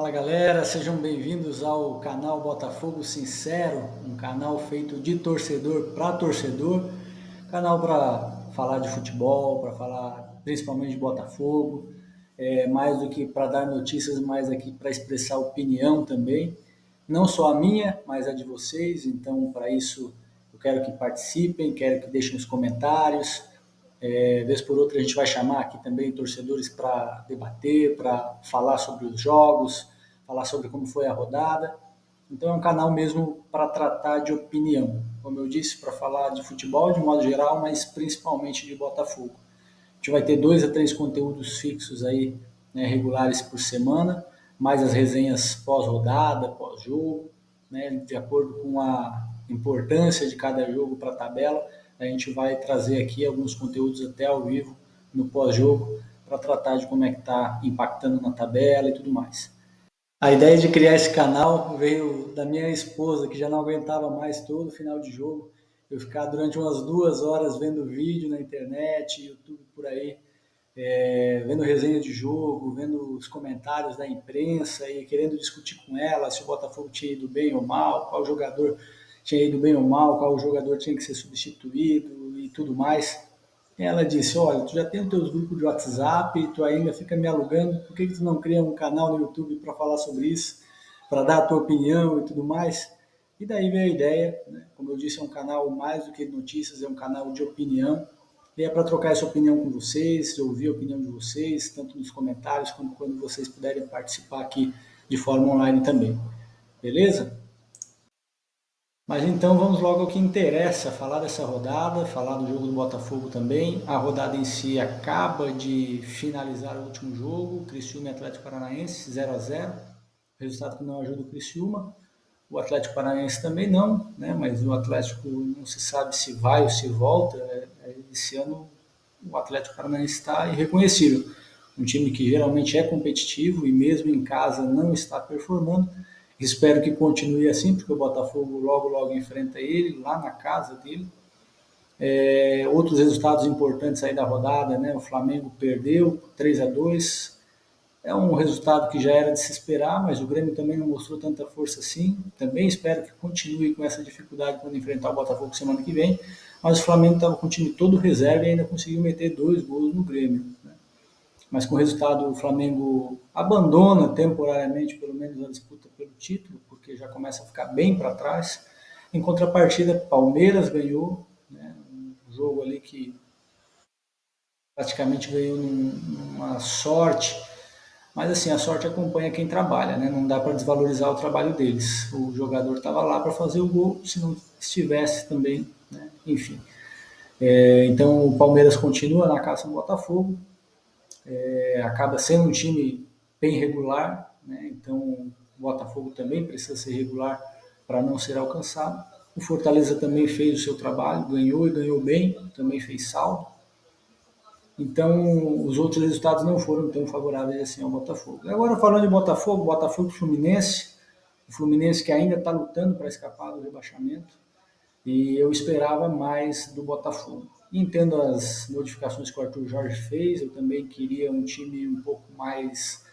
Fala galera, sejam bem-vindos ao canal Botafogo Sincero, um canal feito de torcedor para torcedor, canal para falar de futebol, para falar principalmente de Botafogo, mais do que para dar notícias, mais aqui para expressar opinião também, não só a minha, mas a de vocês. Então, para isso, eu quero que participem, quero que deixem os comentários. Vez por outra a gente vai chamar aqui também torcedores para debater, para falar sobre os jogos, falar sobre como foi a rodada. Então é um canal mesmo para tratar de opinião, como eu disse, para falar de futebol de modo geral, mas principalmente de Botafogo. A gente vai ter 2 a 3 conteúdos fixos aí, né, regulares por semana, mais as resenhas pós-rodada, pós-jogo, né, de acordo com a importância de cada jogo para a tabela. A gente vai trazer aqui alguns conteúdos até ao vivo no pós-jogo para tratar de como é que está impactando na tabela e tudo mais. A ideia de criar esse canal veio da minha esposa, que já não aguentava mais todo final de jogo eu ficar durante umas 2 horas vendo vídeo na internet, YouTube por aí, vendo resenha de jogo, vendo os comentários da imprensa e querendo discutir com ela se o Botafogo tinha ido bem ou mal, qual jogador tinha ido bem ou mal, qual jogador tinha que ser substituído e tudo mais. E ela disse, olha, tu já tem os teus grupos de WhatsApp e tu ainda fica me alugando, por que tu não cria um canal no YouTube para falar sobre isso, para dar a tua opinião e tudo mais? E daí veio a ideia, né? Como eu disse, é um canal mais do que de notícias, é um canal de opinião, e é para trocar essa opinião com vocês, ouvir a opinião de vocês, tanto nos comentários como quando vocês puderem participar aqui de forma online também. Beleza? Mas então vamos logo ao que interessa, falar dessa rodada, falar do jogo do Botafogo também. A rodada em si acaba de finalizar o último jogo, Criciúma e Atlético Paranaense, 0 a 0. Resultado que não ajuda o Criciúma. O Atlético Paranaense também não, né? Mas o Atlético não se sabe se vai ou se volta. Esse ano o Atlético Paranaense está irreconhecível. Um time que geralmente é competitivo e mesmo em casa não está performando. Espero que continue assim, porque o Botafogo logo enfrenta ele, lá na casa dele. Outros resultados importantes aí da rodada, né? O Flamengo perdeu 3 a 2. É um resultado que já era de se esperar, mas o Grêmio também não mostrou tanta força assim. Também espero que continue com essa dificuldade quando enfrentar o Botafogo semana que vem. Mas o Flamengo estava com o time todo reserva e ainda conseguiu meter 2 gols no Grêmio, né? Mas com o resultado o Flamengo abandona temporariamente pelo menos a disputa pelo título, porque já começa a ficar bem para trás. Em contrapartida, Palmeiras ganhou, né, um jogo ali que praticamente ganhou numa sorte, mas assim, a sorte acompanha quem trabalha, né? Não dá para desvalorizar o trabalho deles. O jogador estava lá para fazer o gol, se não estivesse também, né? Enfim. Então o Palmeiras continua na caça do Botafogo, acaba sendo um time bem regular, né? Então o Botafogo também precisa ser regular para não ser alcançado. O Fortaleza também fez o seu trabalho, ganhou e ganhou bem, também fez saldo. Então os outros resultados não foram tão favoráveis assim ao Botafogo. Agora falando de Botafogo, Botafogo e Fluminense, o Fluminense que ainda está lutando para escapar do rebaixamento, e eu esperava mais do Botafogo. Entendo as modificações que o Arthur Jorge fez, eu também queria um time um pouco mais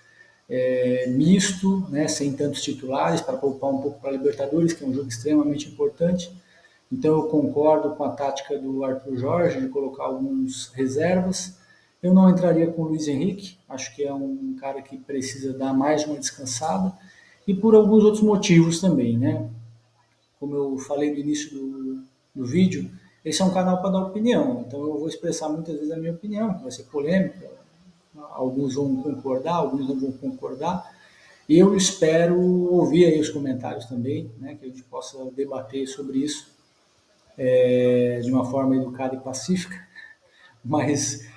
misto, né, sem tantos titulares, para poupar um pouco para a Libertadores, que é um jogo extremamente importante. Então eu concordo com a tática do Arthur Jorge de colocar alguns reservas. Eu não entraria com o Luiz Henrique, acho que é um cara que precisa dar mais uma descansada, e por alguns outros motivos também, né? Como eu falei no início do vídeo, esse é um canal para dar opinião, então eu vou expressar muitas vezes a minha opinião, vai ser polêmica, alguns vão concordar, alguns não vão concordar, e eu espero ouvir aí os comentários também, né, que a gente possa debater sobre isso de uma forma educada e pacífica, mas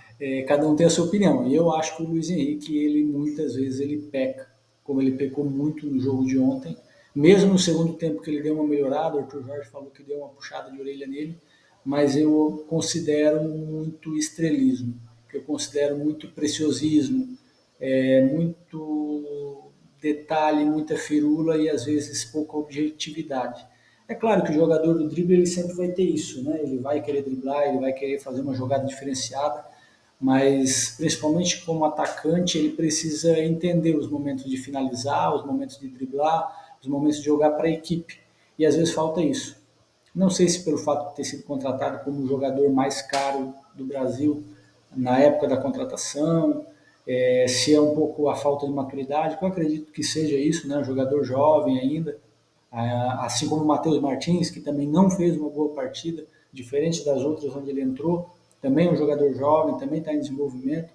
cada um tem a sua opinião, e eu acho que o Luiz Henrique, ele muitas vezes ele peca, como ele pecou muito no jogo de ontem, mesmo no segundo tempo que ele deu uma melhorada, o Arthur Jorge falou que deu uma puxada de orelha nele, mas eu considero muito estrelismo, eu considero muito preciosismo, muito detalhe, muita firula e às vezes pouca objetividade. É claro que o jogador do drible ele sempre vai ter isso, né? Ele vai querer driblar, ele vai querer fazer uma jogada diferenciada, mas principalmente como atacante ele precisa entender os momentos de finalizar, os momentos de driblar, os momentos de jogar para a equipe, e às vezes falta isso. Não sei se pelo fato de ter sido contratado como o jogador mais caro do Brasil na época da contratação, se é um pouco a falta de maturidade, que eu acredito que seja isso, né? Um jogador jovem ainda, assim como o Matheus Martins, que também não fez uma boa partida, diferente das outras onde ele entrou, também é um jogador jovem, também está em desenvolvimento,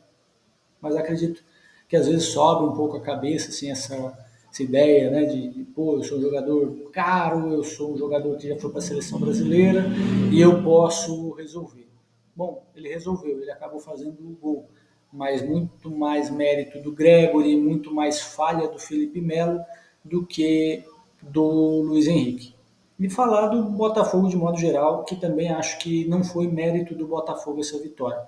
mas acredito que às vezes sobe um pouco a cabeça assim, essa ideia, né, de pô, eu sou um jogador caro, eu sou um jogador que já foi para a seleção brasileira e eu posso resolver. Bom, ele resolveu, ele acabou fazendo o gol, mas muito mais mérito do Gregory, muito mais falha do Felipe Melo do que do Luiz Henrique. E falar do Botafogo de modo geral, que também acho que não foi mérito do Botafogo essa vitória.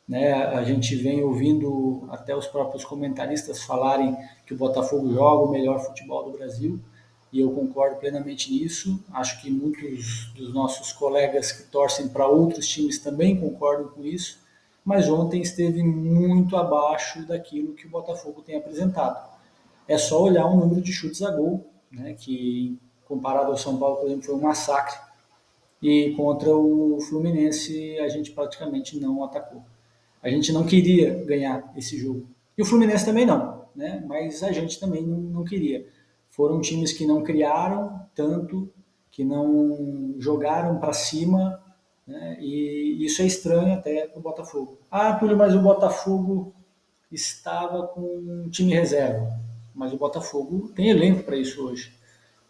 Né? A gente vem ouvindo até os próprios comentaristas falarem que o Botafogo joga o melhor futebol do Brasil, e eu concordo plenamente nisso. Acho que muitos dos nossos colegas que torcem para outros times também concordam com isso, mas ontem esteve muito abaixo daquilo que o Botafogo tem apresentado. É só olhar o número de chutes a gol, né, que comparado ao São Paulo, por exemplo, foi um massacre, e contra o Fluminense a gente praticamente não atacou. A gente não queria ganhar esse jogo. E o Fluminense também não, né? Mas a gente também não queria. Foram times que não criaram tanto, que não jogaram para cima, né? E isso é estranho até para o Botafogo. Ah, Túlio, mas o Botafogo estava com um time reserva. Mas o Botafogo tem elenco para isso hoje.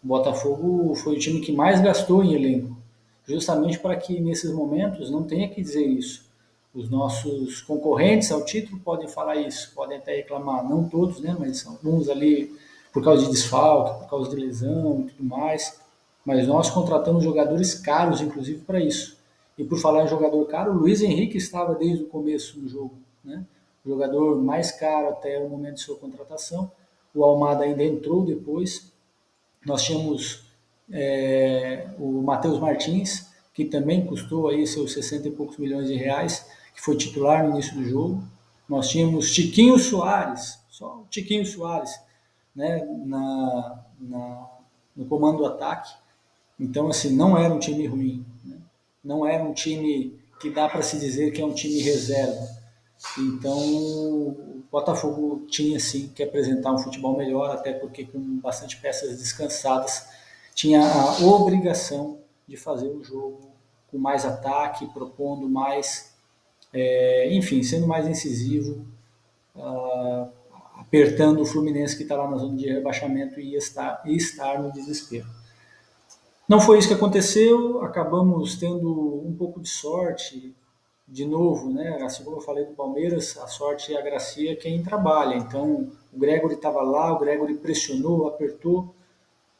O Botafogo foi o time que mais gastou em elenco, justamente para que nesses momentos não tenha que dizer isso. Os nossos concorrentes ao título podem falar isso, podem até reclamar, não todos, né, mas alguns ali por causa de desfalque, por causa de lesão e tudo mais. Mas nós contratamos jogadores caros, inclusive, para isso. E por falar em jogador caro, o Luiz Henrique estava desde o começo do jogo, né? O jogador mais caro até o momento de sua contratação. O Almada ainda entrou depois. Nós tínhamos o Matheus Martins, que também custou aí seus 60 e poucos milhões de reais, que foi titular no início do jogo. Nós tínhamos Tiquinho Soares, só o Tiquinho Soares, né, no comando do ataque. Então, assim, não era um time ruim, né? Não era um time que dá para se dizer que é um time reserva. Então, o Botafogo tinha sim que apresentar um futebol melhor, até porque com bastante peças descansadas, tinha a obrigação de fazer o jogo com mais ataque, propondo mais, enfim, sendo mais incisivo, apertando o Fluminense que está lá na zona de rebaixamento e estar no desespero. Não foi isso que aconteceu, acabamos tendo um pouco de sorte, de novo, né? Assim como eu falei do Palmeiras, a sorte e a gracia é quem trabalha. Então, o Gregory estava lá, o Gregory pressionou, apertou,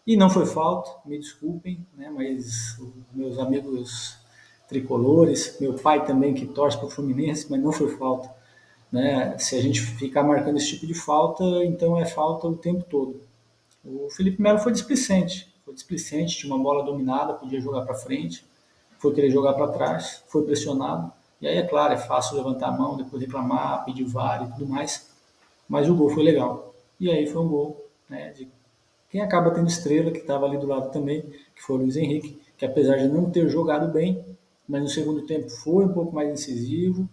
e não foi falta, me desculpem, né? Mas os meus amigos tricolores, meu pai também que torce para o Fluminense, mas não foi falta. Né? Se a gente ficar marcando esse tipo de falta, então é falta o tempo todo. O Felipe Melo foi displicente, tinha uma bola dominada, podia jogar para frente, foi querer jogar para trás, foi pressionado. E aí, é claro, é fácil levantar a mão, depois reclamar, pedir VAR e tudo mais, mas o gol foi legal. E aí foi um gol, né, de quem acaba tendo estrela, que estava ali do lado também, que foi o Luiz Henrique, que apesar de não ter jogado bem, mas no segundo tempo foi um pouco mais incisivo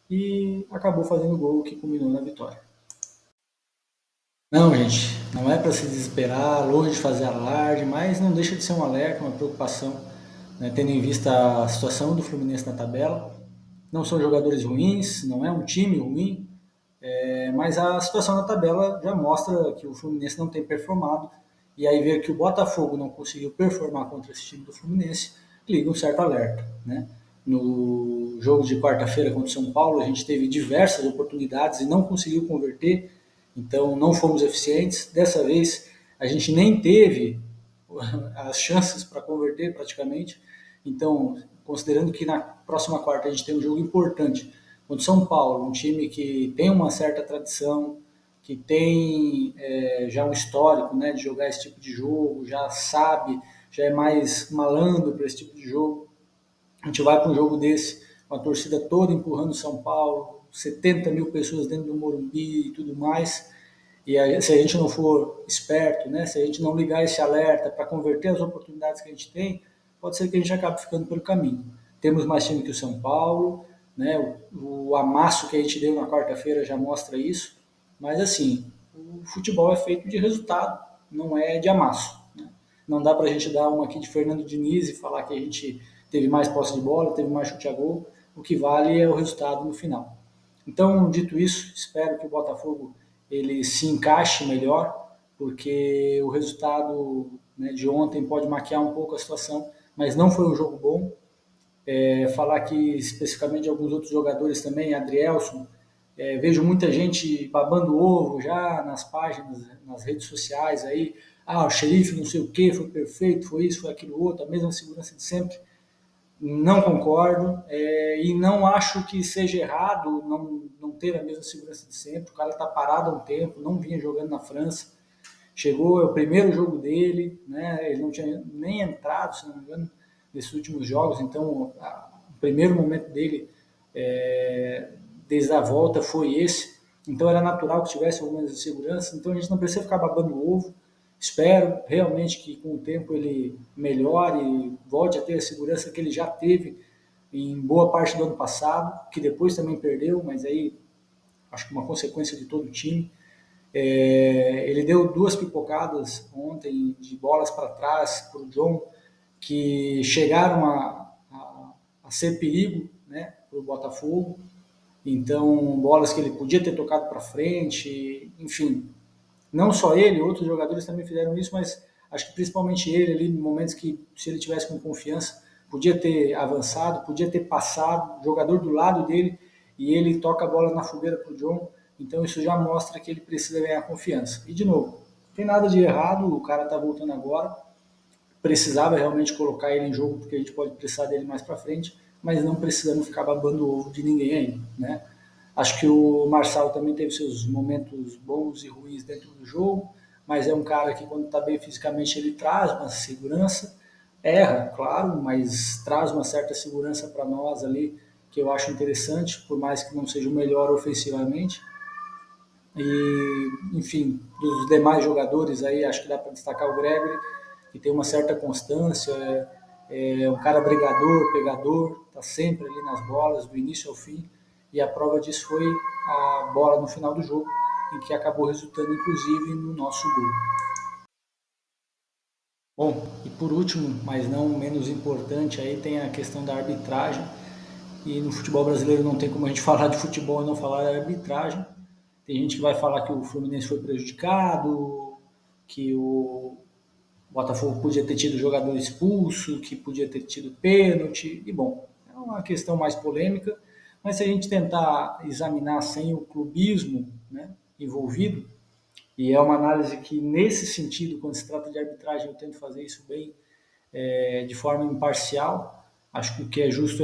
e acabou fazendo o gol que culminou na vitória. Não, gente, não é para se desesperar, longe de fazer alarde, mas não deixa de ser um alerta, uma preocupação, né, tendo em vista a situação do Fluminense na tabela. Não são jogadores ruins, não é um time ruim, mas a situação na tabela já mostra que o Fluminense não tem performado. E aí ver que o Botafogo não conseguiu performar contra esse time do Fluminense, liga um certo alerta. Né? No jogo de quarta-feira contra o São Paulo, a gente teve diversas oportunidades e não conseguiu converter, então não fomos eficientes. Dessa vez a gente nem teve as chances para converter praticamente. Então, considerando que na próxima quarta a gente tem um jogo importante contra o São Paulo, um time que tem uma certa tradição, que tem já um histórico, né, de jogar esse tipo de jogo, já sabe, já é mais malandro para esse tipo de jogo. A gente vai para um jogo desse, com a torcida toda empurrando o São Paulo, 70 mil pessoas dentro do Morumbi e tudo mais. E se a gente não for esperto, né, se a gente não ligar esse alerta para converter as oportunidades que a gente tem, pode ser que a gente acabe ficando pelo caminho. Temos mais time que o São Paulo, né, o amasso que a gente deu na quarta-feira já mostra isso, mas assim, o futebol é feito de resultado, não é de amasso. Né? Não dá para a gente dar uma aqui de Fernando Diniz e falar que a gente teve mais posse de bola, teve mais chute a gol, o que vale é o resultado no final. Então, dito isso, espero que o Botafogo ele se encaixe melhor, porque o resultado, né, de ontem pode maquiar um pouco a situação, mas não foi um jogo bom. Falar aqui especificamente de alguns outros jogadores também, Adrielson, vejo muita gente babando o ovo já nas páginas, nas redes sociais aí, o xerife não sei o que, foi perfeito, foi isso, foi aquilo outro, a mesma segurança de sempre. Não concordo e não acho que seja errado não ter a mesma segurança de sempre. O cara está parado há um tempo, não vinha jogando na França. Chegou, é o primeiro jogo dele, né? Ele não tinha nem entrado, se não me engano, nesses últimos jogos. Então, o primeiro momento dele desde a volta foi esse. Então, era natural que tivesse algumas inseguranças. Então, a gente não precisa ficar babando o ovo. Espero realmente que com o tempo ele melhore e volte a ter a segurança que ele já teve em boa parte do ano passado, que depois também perdeu, mas aí acho que uma consequência de todo o time. Ele deu 2 pipocadas ontem de bolas para trás para o John, que chegaram a ser perigo, né, para o Botafogo. Então, bolas que ele podia ter tocado para frente, enfim, não só ele, outros jogadores também fizeram isso, mas acho que principalmente ele ali, em momentos que, se ele tivesse com confiança, podia ter avançado, podia ter passado, jogador do lado dele, e ele toca a bola na fogueira para o John, então isso já mostra que ele precisa ganhar confiança. E de novo, não tem nada de errado, o cara está voltando agora, precisava realmente colocar ele em jogo, porque a gente pode precisar dele mais para frente, mas não precisamos ficar babando o ovo de ninguém ainda, né? Acho que o Marçal também teve seus momentos bons e ruins dentro do jogo, mas é um cara que quando está bem fisicamente ele traz uma segurança, erra, claro, mas traz uma certa segurança para nós ali, que eu acho interessante, por mais que não seja o melhor ofensivamente. E, enfim, dos demais jogadores aí, acho que dá para destacar o Gregory, que tem uma certa constância, é um cara brigador, pegador, está sempre ali nas bolas, do início ao fim, e a prova disso foi a bola no final do jogo, em que acabou resultando, inclusive, no nosso gol. Bom, e por último, mas não menos importante, aí tem a questão da arbitragem, e no futebol brasileiro não tem como a gente falar de futebol e não falar da arbitragem. Tem gente que vai falar que o Fluminense foi prejudicado, que o Botafogo podia ter tido jogador expulso, que podia ter tido pênalti, e bom, é uma questão mais polêmica, mas se a gente tentar examinar sem o clubismo, né, envolvido, e é uma análise que nesse sentido, quando se trata de arbitragem, eu tento fazer isso bem de forma imparcial, acho que o que é justo,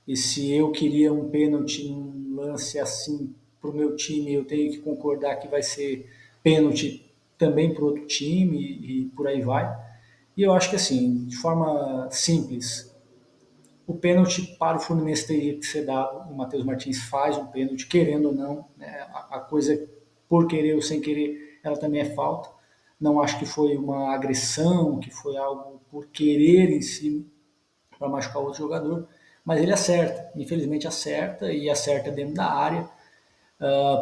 e se eu queria um pênalti num lance assim para o meu time, eu tenho que concordar que vai ser pênalti também para outro time e por aí vai. E eu acho que assim, de forma simples, o pênalti para o Fluminense teria que ser dado. O Matheus Martins faz um pênalti, querendo ou não, né? A coisa por querer ou sem querer, ela também é falta. Não acho que foi uma agressão, que foi algo por querer em si para machucar outro jogador, mas ele acerta, infelizmente acerta e acerta dentro da área.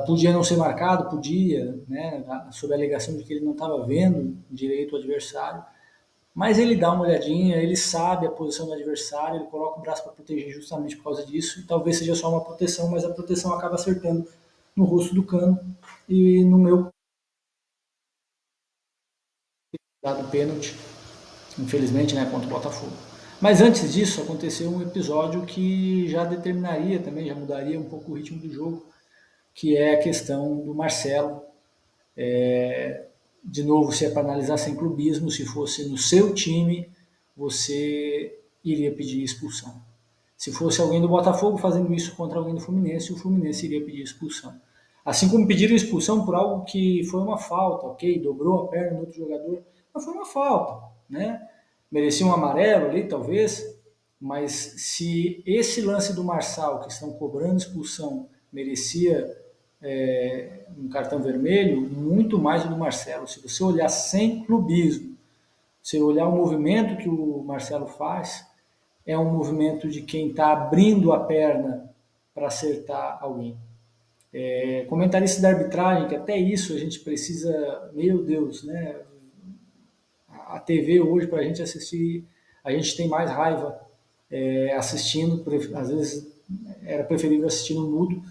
Podia não ser marcado, podia, né, sob a alegação de que ele não estava vendo direito o adversário, mas ele dá uma olhadinha, ele sabe a posição do adversário, ele coloca o braço para proteger justamente por causa disso, e talvez seja só uma proteção, mas a proteção acaba acertando no rosto do Cano e no meu dado pênalti, infelizmente, né, contra o Botafogo. Mas antes disso, aconteceu um episódio que já determinaria também, já mudaria um pouco o ritmo do jogo, que é a questão do Marcelo. De novo, se é para analisar sem clubismo, se fosse no seu time, você iria pedir expulsão. Se fosse alguém do Botafogo fazendo isso contra alguém do Fluminense, o Fluminense iria pedir expulsão. Assim como pediram expulsão por algo que foi uma falta, ok? Dobrou a perna no outro jogador, mas foi uma falta, né? Merecia um amarelo ali, talvez, mas se esse lance do Marçal, que estão cobrando expulsão, merecia um cartão vermelho muito mais do que o Marcelo. Se você olhar sem clubismo, se olhar o movimento que o Marcelo faz, é um movimento de quem está abrindo a perna para acertar alguém. Comentarista da arbitragem, que até isso a gente precisa, meu Deus, né? A TV hoje para a gente assistir, a gente tem mais raiva assistindo, às vezes era preferível assistir no mudo.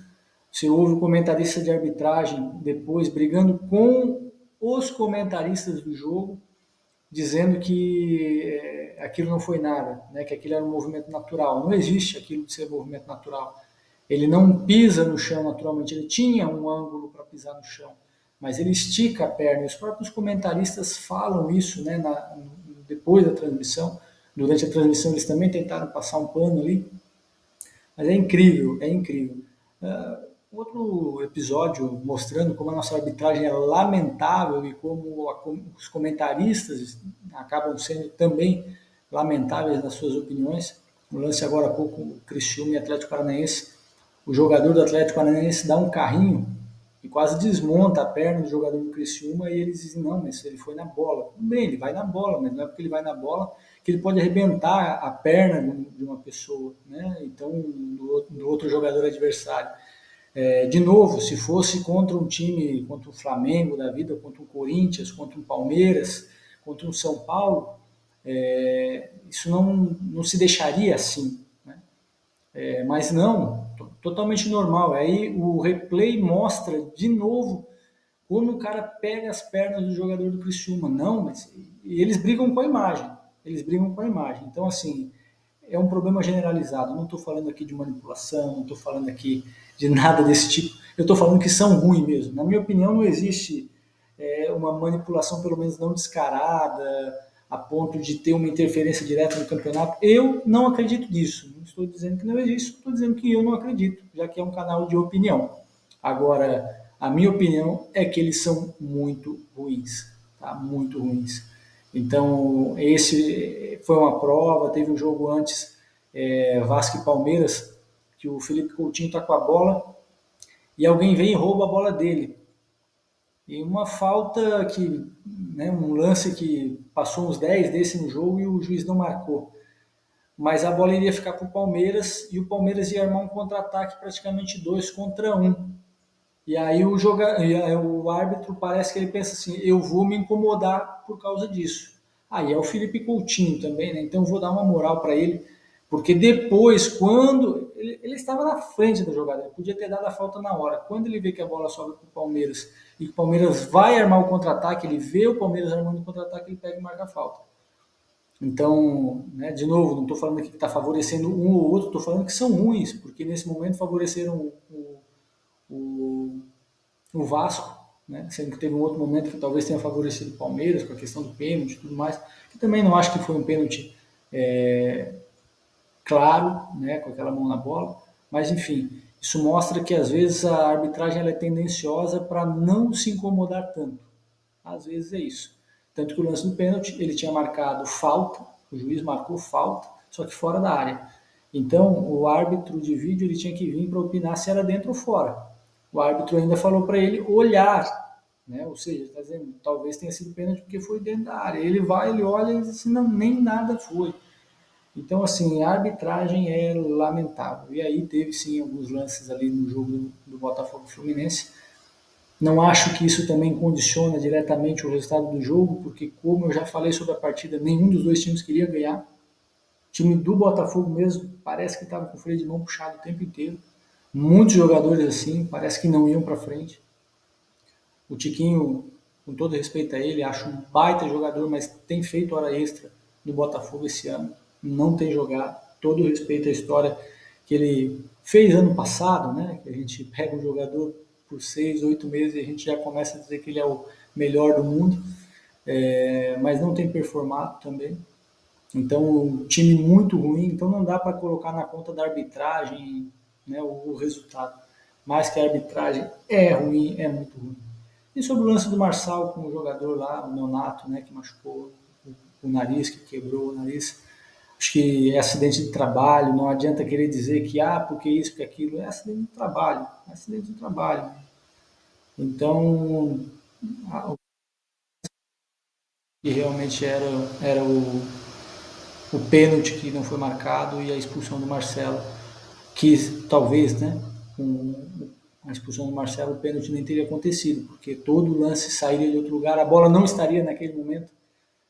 Você ouve o comentarista de arbitragem depois brigando com os comentaristas do jogo, dizendo que aquilo não foi nada, né? Que aquilo era um movimento natural. Não existe aquilo de ser movimento natural. Ele não pisa no chão naturalmente, ele tinha um ângulo para pisar no chão, mas ele estica a perna. E os próprios comentaristas falam isso, né, depois da transmissão. Durante a transmissão eles também tentaram passar um pano ali, mas é incrível, é incrível. Outro episódio mostrando como a nossa arbitragem é lamentável e como os comentaristas acabam sendo também lamentáveis nas suas opiniões. No lance agora há pouco, o Criciúma e Atlético Paranaense, o jogador do Atlético Paranaense dá um carrinho e quase desmonta a perna do jogador do Criciúma e eles dizem, não, mas ele foi na bola. Bem, ele vai na bola, mas não é porque ele vai na bola que ele pode arrebentar a perna de uma pessoa, né? Então, do outro jogador adversário. De novo, se fosse contra um time, contra o Flamengo da vida, contra o Corinthians, contra o Palmeiras, contra o São Paulo, isso não se deixaria assim, né? Mas não, totalmente normal. Aí o replay mostra de novo como o cara pega as pernas do jogador do Criciúma. Não, mas eles brigam com a imagem. Eles brigam com a imagem. Então, assim, é um problema generalizado. Não estou falando aqui de manipulação, não estou falando aqui de nada desse tipo. Eu estou falando que são ruins mesmo. Na minha opinião, não existe uma manipulação, pelo menos não descarada, a ponto de ter uma interferência direta no campeonato. Eu não acredito nisso. Não estou dizendo que não existe, estou dizendo que eu não acredito, já que é um canal de opinião. Agora, a minha opinião é que eles são muito ruins, tá? Muito ruins. Então, esse foi uma prova. Teve um jogo antes, Vasco e Palmeiras, que o Felipe Coutinho está com a bola e alguém vem e rouba a bola dele. E uma falta que, né, um lance que passou uns 10 desse no jogo e o juiz não marcou. Mas a bola iria ficar para o Palmeiras e o Palmeiras ia armar um contra-ataque praticamente 2 contra 1. E aí o árbitro parece que ele pensa assim, eu vou me incomodar por causa disso. Aí é o Felipe Coutinho também, né? Então eu vou dar uma moral para ele, porque depois, quando ele estava na frente da jogada, ele podia ter dado a falta na hora. Quando ele vê que a bola sobe para o Palmeiras e que o Palmeiras vai armar o contra-ataque, ele vê o Palmeiras armando o contra-ataque, ele pega e marca a falta. Então, né, de novo, não estou falando aqui que está favorecendo um ou outro, estou falando que são ruins, porque nesse momento favoreceram o Vasco, né? Sendo que teve um outro momento que talvez tenha favorecido o Palmeiras com a questão do pênalti e tudo mais, que também não acho que foi um pênalti claro, né, com aquela mão na bola, mas enfim, isso mostra que às vezes a arbitragem ela é tendenciosa para não se incomodar tanto. Às vezes é isso. Tanto que o lance do pênalti, ele tinha marcado falta, o juiz marcou falta, só que fora da área. Então, o árbitro de vídeo ele tinha que vir para opinar se era dentro ou fora. O árbitro ainda falou para ele olhar, né? Ou seja, está dizendo, talvez tenha sido pênalti porque foi dentro da área. Ele vai, ele olha e diz assim, não, nem nada foi. Então, assim, a arbitragem é lamentável. E aí teve, sim, alguns lances ali no jogo do Botafogo Fluminense. Não acho que isso também condiciona diretamente o resultado do jogo, porque, como eu já falei sobre a partida, nenhum dos dois times queria ganhar. O time do Botafogo mesmo parece que estava com o freio de mão puxado o tempo inteiro. Muitos jogadores assim, parece que não iam para frente. O Tiquinho, com todo respeito a ele, acho um baita jogador, mas tem feito hora extra no Botafogo esse ano. Não tem jogado. Todo respeito à história que ele fez ano passado, né? Que a gente pega um jogador por 6, 8 meses e a gente já começa a dizer que ele é o melhor do mundo, mas não tem performado também. Então, um time muito ruim, então não dá para colocar na conta da arbitragem, né, o resultado. Mas que a arbitragem é ruim, é muito ruim. E sobre o lance do Marçal com o jogador lá, o Nonato, né, que machucou o nariz, que quebrou o nariz, Acho que é acidente de trabalho, não adianta querer dizer que, porque isso, porque aquilo, é acidente de trabalho, é acidente de trabalho. Então, o que realmente era o pênalti que não foi marcado e a expulsão do Marcelo, que talvez, né, com a expulsão do Marcelo, o pênalti nem teria acontecido, porque todo o lance sairia de outro lugar, a bola não estaria naquele momento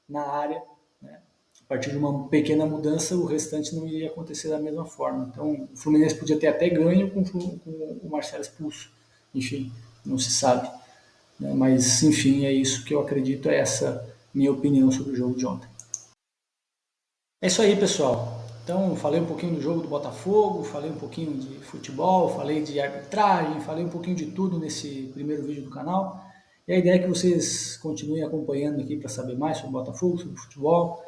na área, né? A partir de uma pequena mudança, o restante não iria acontecer da mesma forma. Então, o Fluminense podia ter até ganho com o Marcelo expulso. Enfim, não se sabe. Né? Mas, enfim, é isso que eu acredito, é essa minha opinião sobre o jogo de ontem. É isso aí, pessoal. Então, falei um pouquinho do jogo do Botafogo, falei um pouquinho de futebol, falei de arbitragem, falei um pouquinho de tudo nesse primeiro vídeo do canal. E a ideia é que vocês continuem acompanhando aqui para saber mais sobre o Botafogo, sobre o futebol.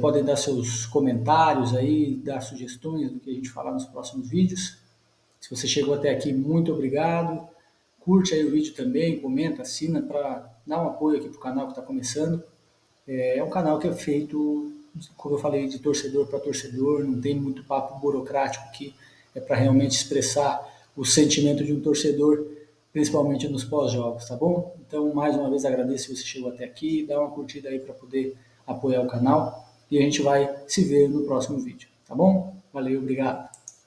Podem dar seus comentários aí, dar sugestões do que a gente falar nos próximos vídeos. Se você chegou até aqui, muito obrigado. Curte aí o vídeo também, comenta, assina para dar um apoio aqui para o canal que está começando. É um canal que é feito, como eu falei, de torcedor para torcedor, não tem muito papo burocrático aqui, é para realmente expressar o sentimento de um torcedor, principalmente nos pós-jogos, tá bom? Então, mais uma vez agradeço se você chegou até aqui, dá uma curtida aí para poder apoiar o canal e a gente vai se ver no próximo vídeo, tá bom? Valeu, obrigado!